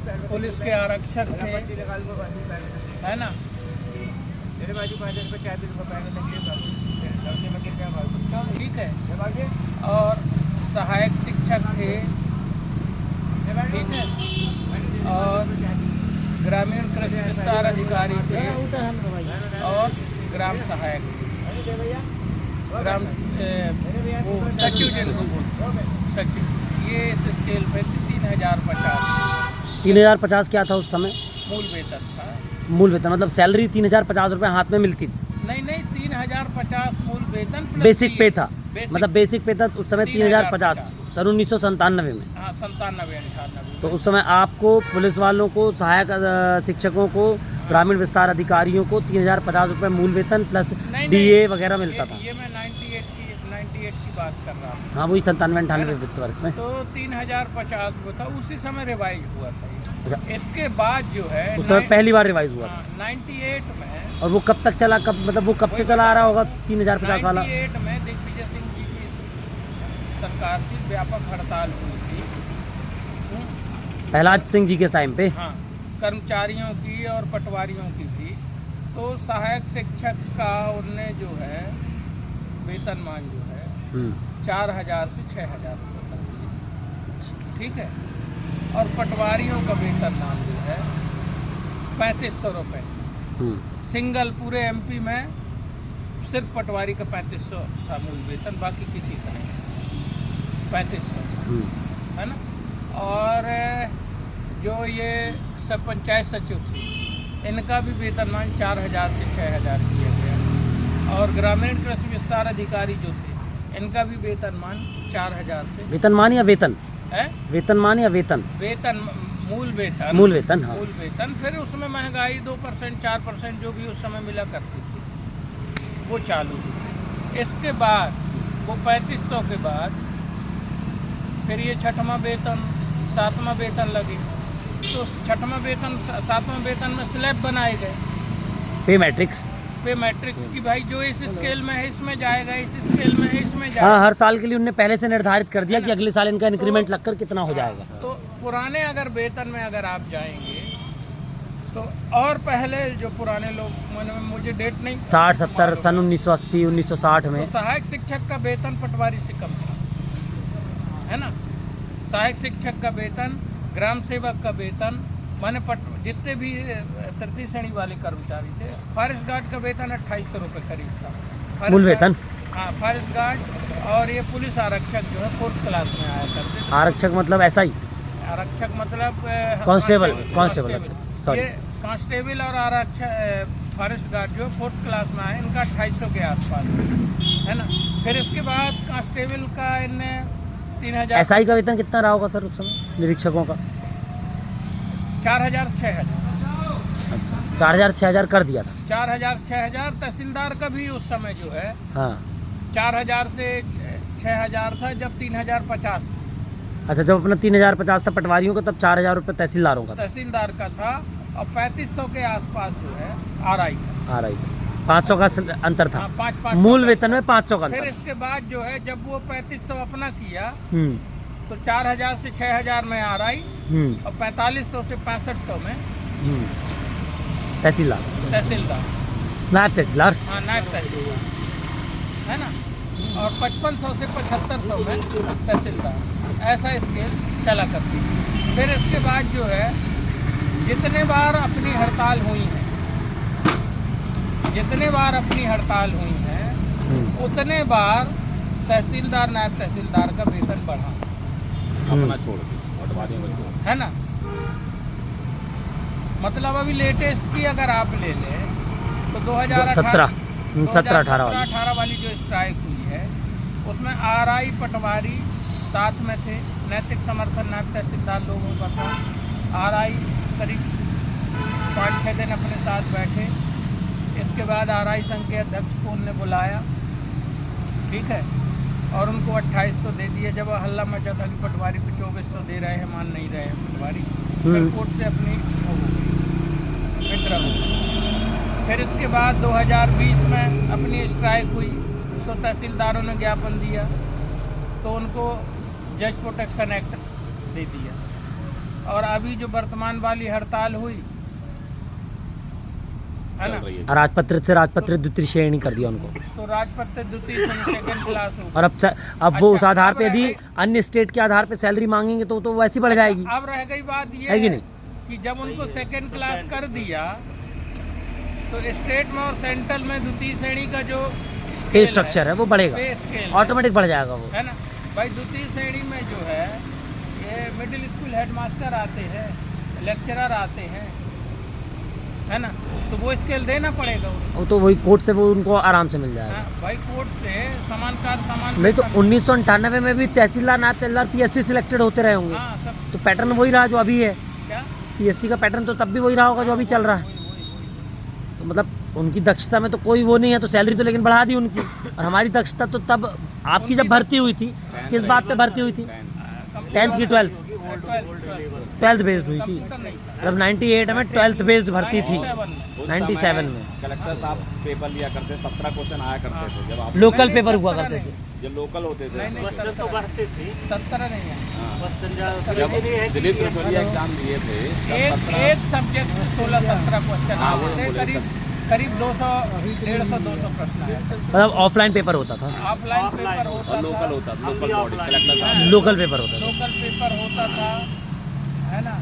Police के आरक्षक थे, है ना। ठीक है। और सहायक शिक्षक थे, ठीक है। और ग्रामीण कृषि विस्तार अधिकारी थे और ग्राम सहायक थे, ग्राम वो सचिव। ये इस स्केल पे 3050। 3050 क्या था उस समय? मूल वेतन था। मूल वेतन मतलब सैलरी 3050 रुपये हाथ में मिलती थी? नहीं 3050 मूल वेतन बेसिक पे था, मतलब पे। बेसिक पे था उस समय 3050 सन 1997 में। हाँ 97-98। तो उस समय आपको, पुलिस वालों को, सहायक शिक्षकों को, ग्रामीण विस्तार अधिकारियों को 3050 रुपये मूल वेतन प्लस DA वगैरह मिलता था। ये मैं 98 की बात कर रहा हूँ। हाँ वही 97-98 वित्त वर्ष में। तो 3050 वो था, उसी समय रिवाइज हुआ था। अच्छा, इसके बाद जो है उस समय पहली बार रिवाइज हुआ था। 98 में। और वो कब तक चला, कब मतलब वो कब से चला आ रहा होगा 3050 वाला? 98 में दिग्विजय सिंह जी की सरकार की व्यापक हड़ताल हुई थी। प्रहलाद सिंह जी के टाइम पे। हाँ, कर्मचारियों की और पटवारियों की थी। तो सहायक शिक्षक का उनने जो है वेतनमान जो है 4000 से 6000 रुपये कर दिए, ठीक है। और पटवारियों का वेतनमान जो है 3500 रुपये। सिंगल पूरे MP में सिर्फ पटवारी का 3500 था मूल वेतन, बाकी किसी का नहीं, 3500, है ना। और जो ये सब पंचायत सचिव थी, इनका भी वेतनमान 4000 से 6000 किया गया। और ग्रामीण कृषि विस्तार अधिकारी जो थे, इनका भी वेतनमान 4000 से। वेतनमान या वेतन है? वेतनमान या वेतन? वेतन, मूल वेतन। मूल वेतन, हाँ। मूल वेतन। फिर उसमें महंगाई 2% 4% जो भी उस समय मिला करती थी वो चालू हुई। इसके बाद वो 3500 के बाद फिर ये 6वां वेतन 7वां वेतन लगे। तो 6वां वेतन 7वां वेतन में स्लैब बनाए गए, पे मैट्रिक्स की भाई जो इस स्केल में है इसमें जाएगा, इस स्केल में है इसमें जाएगा। हाँ, हर साल के लिए उनने पहले से निर्धारित कर दिया कि अगले साल इनका इंक्रीमेंट लगकर कितना हो जाएगा। तो पुराने अगर वेतन में अगर आप जाएंगे तो और पहले जो पुराने लोग, मुझे डेट नहीं, 60 70 सन 1980 1960 में तो सहायक शिक्षक का वेतन पटवारी से कम था, है ना। सहायक शिक्षक का वेतन, ग्राम सेवक का वेतन, माने जितने भी तृतीय श्रेणी वाले कर्मचारी थे, फॉरेस्ट गार्ड का वेतन 2800 रुपये करीब था मूल वेतन। हाँ, फॉरेस्ट गार्ड। और ये पुलिस आरक्षक जो है 4th क्लास में आया करते थे। आरक्षक मतलब ऐसा ही? आरक्षक मतलब कांस्टेबल। ये कांस्टेबल और आरक्षक फॉरेस्ट गार्ड जो 4th क्लास में आए, इनका 2800 के आसपास है ना। फिर इसके बाद कांस्टेबल का इनने 3000। SI का वेतन कितना रहा होगा सर उस समय निरीक्षकों का? 4000 6000। अच्छा, 4000 6000 कर दिया था। 4000 6000। तहसीलदार का भी उस समय जो है हाँ 4000 से 6000 था, जब 3050 था। अच्छा, जब अपना 3050 था पटवारियों का, तब 4000 रुपये तहसीलदारों का था। और 3500 के आसपास जो है RI का। 500 का अंतर था। हाँ, 500 मूल वेतन में 500 का फिर अंतर। इसके बाद जो है जब वो 3500 अपना किया तो 4000 से 6000 में RI और 4500 से 6500 में तहसीलदार। नायब तहसीलदार। हाँ, नायब तहसीलदार, है ना। और 5500 से 7500 में तहसीलदार। ऐसा स्केल चला करती है। फिर इसके बाद जो है जितने बार अपनी हड़ताल हुई है, उतने बार तहसीलदार नायब तहसीलदार का वेतन बढ़ा, अपना छोड़ के, है ना। मतलब अभी लेटेस्ट की अगर आप ले लें तो 2017-18 वाली जो स्ट्राइक हुई है, उसमें RI पटवारी साथ में थे। नैतिक समर्थन नायब तहसीलदार लोगों का था। RI करीब 5-6 दिन अपने साथ बैठे। इसके बाद RI संघ के अध्यक्ष को उनने बुलाया, ठीक है, और उनको 2800 दे दिए। जब हल्ला मचा था कि पटवारी को 2400 दे रहे हैं, मान नहीं रहे हैं पटवारी, फिर कोर्ट से अपनी विड्रॉ हो गई। फिर इसके बाद 2020 में अपनी स्ट्राइक हुई तो तहसीलदारों ने ज्ञापन दिया तो उनको जज प्रोटेक्शन एक्ट दे दिया, और अभी जो वर्तमान वाली हड़ताल हुई है ना, राजपत्रित से राजपत्रित द्वितीय श्रेणी कर दिया उनको, तो राजपत्रित द्वितीय सेकंड क्लास हो। और अब वो उस अच्छा, आधार अब पे रह यदि गई- अन्य स्टेट के आधार पे सैलरी मांगेंगे तो वैसी बढ़ जाएगी, अब रह गई बात ये है कि है नहीं? कि जब उनको सेकंड क्लास कर दिया तो स्टेट में और सेंट्रल में द्वितीय श्रेणी का जो पे स्ट्रक्चर है वो बढ़ेगा, पे स्केल ऑटोमेटिक बढ़ जाएगा वो। है ना भाई। द्वितीय श्रेणी में जो है ये मिडिल स्कूल हेडमास्टर आते हैं, लेक्चरर आते हैं, है ना, तो वो स्केल देना पड़ेगा उनको। वो तो वही कोर्ट से वो उनको आराम से मिल जाएगा। हाँ, भाई कोर्ट से समान कार समान नहीं तो 1998 में भी तहसीलदार नायब तहसीलदार पीएससी सिलेक्टेड होते रहे होंगे, हाँ सब तो पैटर्न वही रहा जो अभी है। क्या पीएससी का पैटर्न तो तब भी वही रहा होगा जो अभी चल रहा है। तो मतलब उनकी दक्षता में तो कोई वो नहीं है, तो सैलरी तो लेकिन बढ़ा दी उनकी। और हमारी दक्षता तो तब आपकी जब भर्ती हुई थी किस बात पे भर्ती हुई थी? 10th की 12th बेस्ड हुई थी, मतलब 98 में 12th बेस्ड भर्ती थी, 97 में कलेक्टर साहब पेपर लिया करते, 17 क्वेश्चन आया करते थे जब आप लोकल पेपर हुआ करते थे। जो लोकल होते थे। तो बढ़ते थे 17 नहीं है, जब दिलीप रसोलिया एग्जाम दिए थे एक सब्जेक्ट से 16-17 क्वेश्चन हाँ, वो आते थे, बोले करीब 200-150-200 प्रश्न आए थे। मतलब ऑफलाइन पेपर होता था, ऑफलाइन पेपर होता और लोकल था, होता था, लोकल बॉडी कलेक्टर साहब लोकल पेपर होता था। लोकल पेपर होता था, है ना।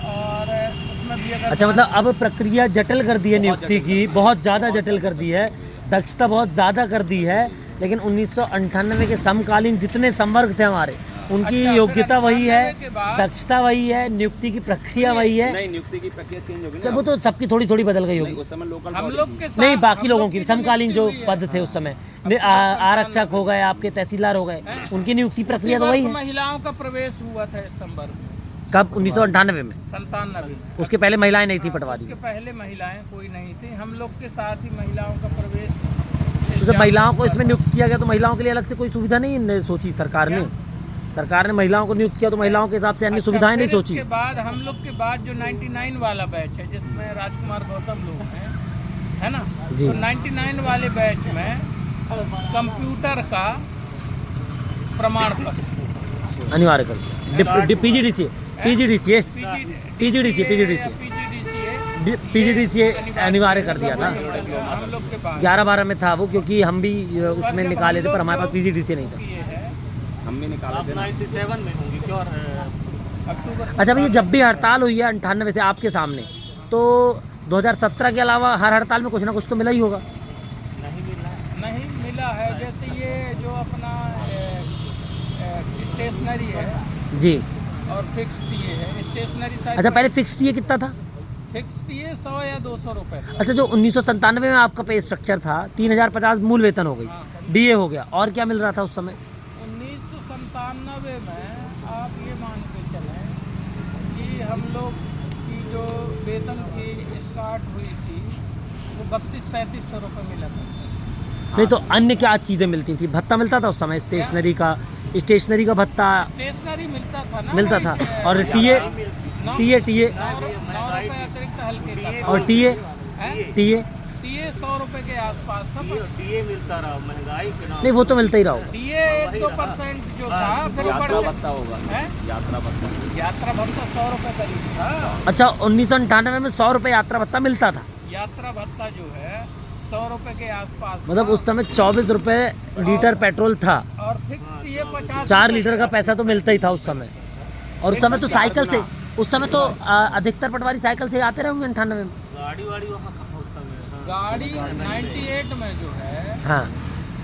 और उसमें भी अगर अच्छा, मतलब अब प्रक्रिया जटिल कर दी है नियुक्ति की, बहुत ज़्यादा जटिल कर दी है, दक्षता बहुत ज़्यादा कर दी है। लेकिन 1998 के समकालीन जितने संवर्ग थे हमारे, उनकी अच्छा, योग्यता फिर वही है, 98 के बाद- दक्षता वही है, नियुक्ति की प्रक्रिया वही है, नहीं, नियुक्ति की प्रक्रिया चेंज होगी सब ना। वो तो सबकी थोड़ी थोड़ी बदल गई होगी। उस समय लोकल हम बॉडी लोग थी। के साथ नहीं, बाकी हम लोगों लोग की समकालीन जो नियुक्ति हुई पद थे है, उस समय, आरक्षक हो गए, आपके तहसीलदार हो गए, उनकी नियुक्ति प्रक्रिया तो वही है। महिलाओं का प्रवेश हुआ था इस संवर्ग में कब? 1998 में। 97 में। उसके पहले महिलाएं नहीं थी पटवारी। उसके पहले महिलाएं कोई नहीं थी, हम लोग के साथ ही महिलाओं का प्रवेश। तो जब महिलाओं को इसमें नियुक्त किया गया तो महिलाओं के लिए अलग से कोई सुविधा नहीं सोची सरकार ने? सरकार ने महिलाओं को नियुक्त किया तो महिलाओं के हिसाब से अन्य सुविधाएं नहीं सोची। इसके बाद हम लोग के बाद जो 99 वाला बैच है, जिसमें राजकुमार गौतम लोग हैं, है ना, जी। तो 99 वाले बैच में कंप्यूटर का प्रमाण पत्र अनिवार्य कर दिया। पीजीडीसीए अनिवार्य कर दिया था। हम लोग के बाद 11-12 में था वो, क्योंकि हम भी उसमें निकाले थे, पर हमारे पास पीजीडीसीए नहीं था। ये है हम भी निकाले थे। 97 में होंगी क्या? अक्टूबर। अच्छा भैया, जब भी हड़ताल हुई है 98 से आपके सामने, तो 2017 के अलावा हर हड़ताल में कुछ ना कुछ तो मिला ही होगा। नहीं मिला है, जैसे ये जो अपना स्टेशनरी है जी। और फिक्स टीए है। स्टेशनरी साइड अच्छा, पहले फिक्स टीए कितना था? फिक्स टीए 100 या 200 रुपए था। अच्छा, जो 1997 में आपका पे स्ट्रक्चर था 3050 मूल वेतन हो गई, डीए हो गया, और क्या मिल रहा था उस समय? 1997 में आप ये मान के चलें कि हम लोग की जो वेतन की स्टार्ट हुई थी वो 32-33 रुपये मिला था। नहीं तो अन्य क्या चीज़ें मिलती थी? भत्ता मिलता था उस समय? स्टेशनरी का भत्ता स्टेशनरी मिलता था ना, मिलता था, वही, और टीए 9 रुपये अतिरिक्त हल्के का था। और टीए टीए 100 रुपये के आसपास था। डीए मिलता रहा, महंगाई के नाम नहीं, वो तो मिलता ही रहा होगा। डीए 1-2% जो था, फिर यात्रा बढ़ भत्ता होगा, हैं? यात्रा भत्ता। यात्रा भत्ता 100 रुपये करीब था। अच्छा, 1998 में 100 रुपये यात्रा भत्ता मिलता था, यात्रा भत्ता जो है 100 रुपये के आसपास मतलब था। उस समय 24 रुपये लीटर पेट्रोल था, और फिक्स टीए 50 4 लीटर का पैसा तो मिलता ही था उस समय। और उस समय तो साइकिल से, उस समय तो अधिकतर पटवारी साइकिल से आते रहे होंगे 98 में। गाड़ी वाड़ी वहाँ कहाँ उस समय? गाड़ी 98 में जो है, हाँ,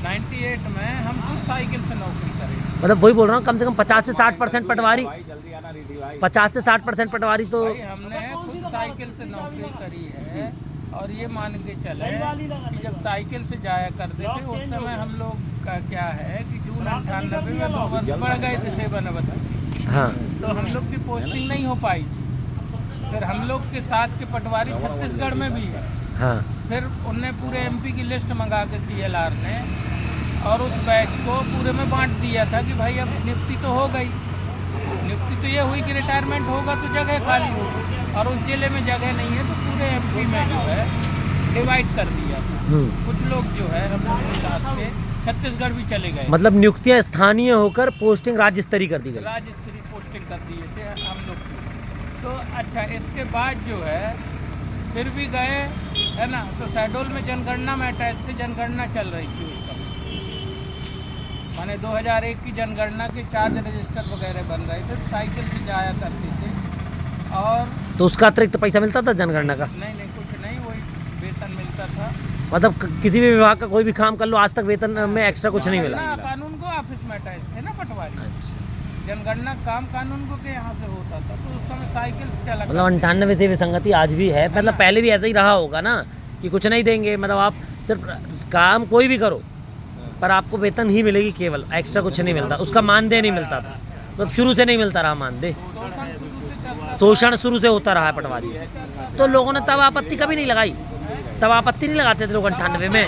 98 में हम खुद साइकिल से नौकरी करें। मतलब वही बोल रहा हूँ, कम से कम 50 से 60% पटवारी, भाई जल्दी आना, रेडी भाई। 50 से 60% पटवारी तो भाई हमने खुद साइकिल से नौकरी करी है। और ये मान के चले कि जब साइकिल से जाया करते थे उस समय हम लोग का क्या है कि जून 98 में 2 वर्ष बढ़ गए थे सेवानिवृत्त। हाँ, तो हम लोग की पोस्टिंग नहीं हो पाई थी। फिर हम लोग के साथ के पटवारी छत्तीसगढ़ में भी है। हाँ, फिर उनने पूरे एमपी की लिस्ट मंगा के सीएलआर ने, और उस बैच को पूरे में बांट दिया था कि भाई अब नियुक्ति तो हो गई। नियुक्ति तो ये हुई कि रिटायरमेंट होगा तो जगह खाली होगी, और उस जिले में जगह नहीं है तो पूरे एमपी में जो है डिवाइड कर दिया था। कुछ लोग जो है हम लोग के साथ से छत्तीसगढ़ भी चले गए। मतलब नियुक्तियाँ स्थानीय होकर पोस्टिंग राज्य स्तरीय कर दी गई। राज्य स्तरीय पोस्ट पोस्टिंग कर दिए थे हम लोग को। तो अच्छा, इसके बाद जो है फिर भी गए, है ना, तो शहडोल में जनगणना में अटैच थे, जनगणना चल रही थी उस समय, माने 2001 की जनगणना के चार्ज रजिस्टर वगैरह बन रहे थे, तो साइकिल से जाया करते थे। और तो उसका अतिरिक्त पैसा मिलता था जनगणना का? नहीं कुछ नहीं, वही वेतन मिलता था। मतलब किसी भी विभाग का कोई भी काम कर लो, आज तक वेतन में एक्स्ट्रा कुछ नहीं मिला? ना, कानून को ऑफिस में अटैच थे ना पटवारी। जनगणना काम कानून को के यहाँ से होता था, तो उस समय साइकिल से चला। मतलब 98 से विसंगति आज भी है? मतलब पहले भी ऐसा ही रहा होगा ना कि कुछ नहीं देंगे, मतलब आप सिर्फ काम कोई भी करो पर आपको वेतन ही मिलेगी केवल, एक्स्ट्रा कुछ नहीं मिलता, उसका मानदेय नहीं मिलता था। मतलब शुरू से नहीं मिलता रहा मानदेय, शोषण शुरू से होता रहा है पटवारी। तो लोगों ने तब आपत्ति कभी नहीं लगाई? तब आपत्ति नहीं लगाते थे लोग 98 में?